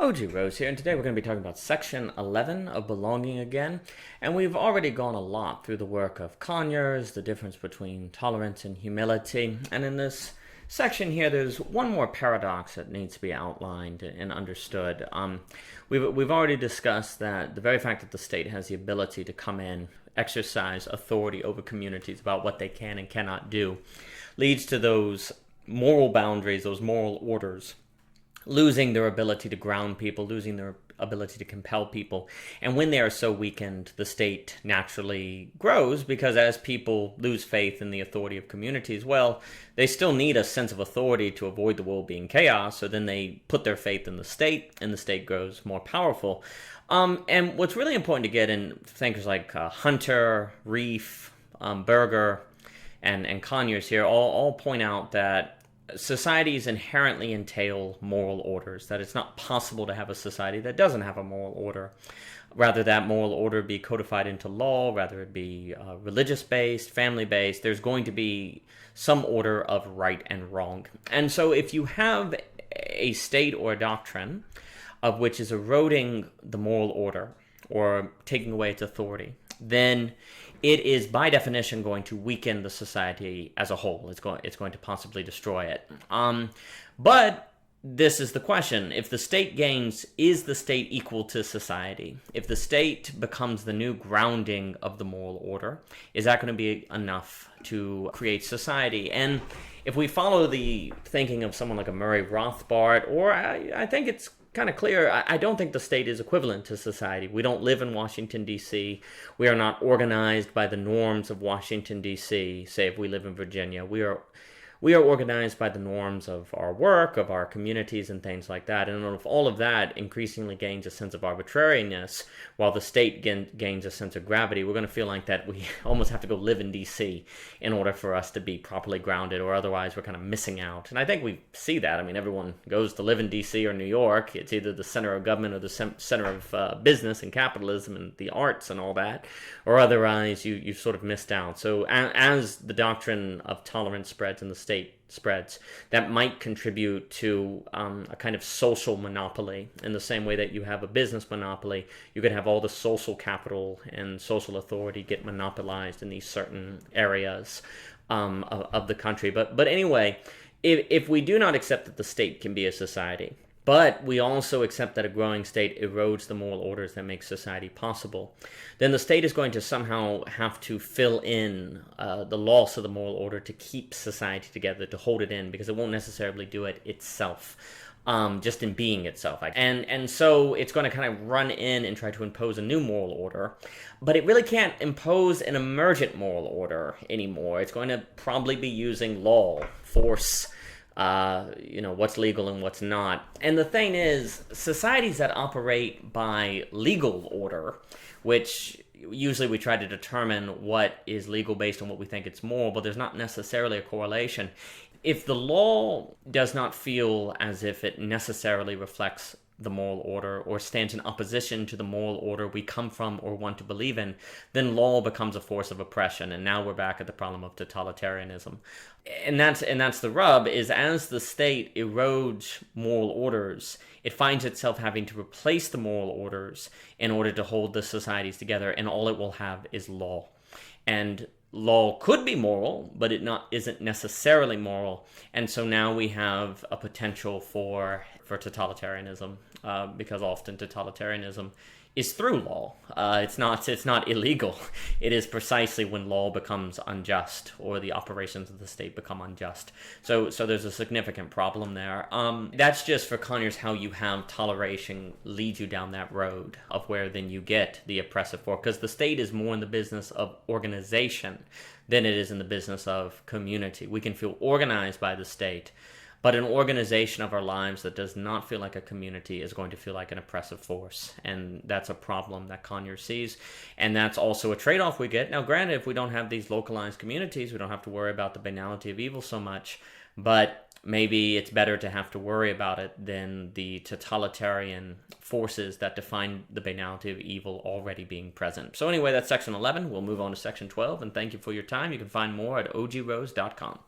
OG Rose here, and today we're going to be talking about section 11 of belonging again. And we've already gone a lot through the work of Conyers, the difference between tolerance and humility. And in this section here, there's one more paradox that needs to be outlined and understood. We've already discussed that the very fact that the state has the ability to come in, exercise authority over communities about what they can and cannot do, leads to those moral boundaries, those moral orders, losing their ability to ground people, losing their ability to compel people. And when they are so weakened, the state naturally grows, because as people lose faith in the authority of communities, well, they still need a sense of authority to avoid the world being chaos, so then they put their faith in the state, and the state grows more powerful. And what's really important to get in thinkers like Hunter, Reef, Berger, and Conyers here all point out that societies inherently entail moral orders, that it's not possible to have a society that doesn't have a moral order. Rather that moral order be codified into law, rather it be religious-based, family-based, there's going to be some order of right and wrong. And so if you have a state or a doctrine of which is eroding the moral order or taking away its authority, then it is by definition going to weaken the society as a whole. It's going to possibly destroy it. But this is the question. If the state gains, is the state equal to society? If the state becomes the new grounding of the moral order, is that going to be enough to create society? And if we follow the thinking of someone like a Murray Rothbard, or I think it's kind of clear, I don't think the state is equivalent to society. We don't live in Washington, D.C. We are not organized by the norms of Washington, D.C., say if we live in Virginia. We are organized by the norms of our work, of our communities, and things like that. And if all of that increasingly gains a sense of arbitrariness, while the state gains a sense of gravity, we're going to feel like that we almost have to go live in D.C. in order for us to be properly grounded, or otherwise we're kind of missing out. And I think we see that. I mean, everyone goes to live in D.C. or New York. It's either the center of government or the center of business and capitalism and the arts and all that, or otherwise you've sort of missed out. So as the doctrine of tolerance spreads in the state spreads, that might contribute to a kind of social monopoly. In the same way that you have a business monopoly, you could have all the social capital and social authority get monopolized in these certain areas of the country. But anyway, if we do not accept that the state can be a society, but we also accept that a growing state erodes the moral orders that make society possible, then the state is going to somehow have to fill in the loss of the moral order to keep society together, to hold it in, because it won't necessarily do it itself, just in being itself. And so it's going to kind of run in and try to impose a new moral order, but it really can't impose an emergent moral order anymore. It's going to probably be using law, force, what's legal and what's not. And the thing is, societies that operate by legal order, which usually we try to determine what is legal based on what we think it's moral, but there's not necessarily a correlation. If the law does not feel as if it necessarily reflects the moral order or stands in opposition to the moral order we come from or want to believe in, then law becomes a force of oppression. And now we're back at the problem of totalitarianism. And that's the rub, is as the state erodes moral orders, it finds itself having to replace the moral orders in order to hold the societies together, and all it will have is law. And law could be moral, but isn't necessarily moral. And so now we have a potential for totalitarianism, because often totalitarianism is through law. It's not illegal. It is precisely when law becomes unjust, or the operations of the state become unjust. So there's a significant problem there. That's just for Conyers how you have toleration lead you down that road of where then you get the oppressive force, because the state is more in the business of organization than it is in the business of community. We can feel organized by the state, but an organization of our lives that does not feel like a community is going to feel like an oppressive force. And that's a problem that Conyers sees. And that's also a trade-off we get. Now, granted, if we don't have these localized communities, we don't have to worry about the banality of evil so much. But maybe it's better to have to worry about it than the totalitarian forces that define the banality of evil already being present. So anyway, that's section 11. We'll move on to section 12. And thank you for your time. You can find more at ogrose.com.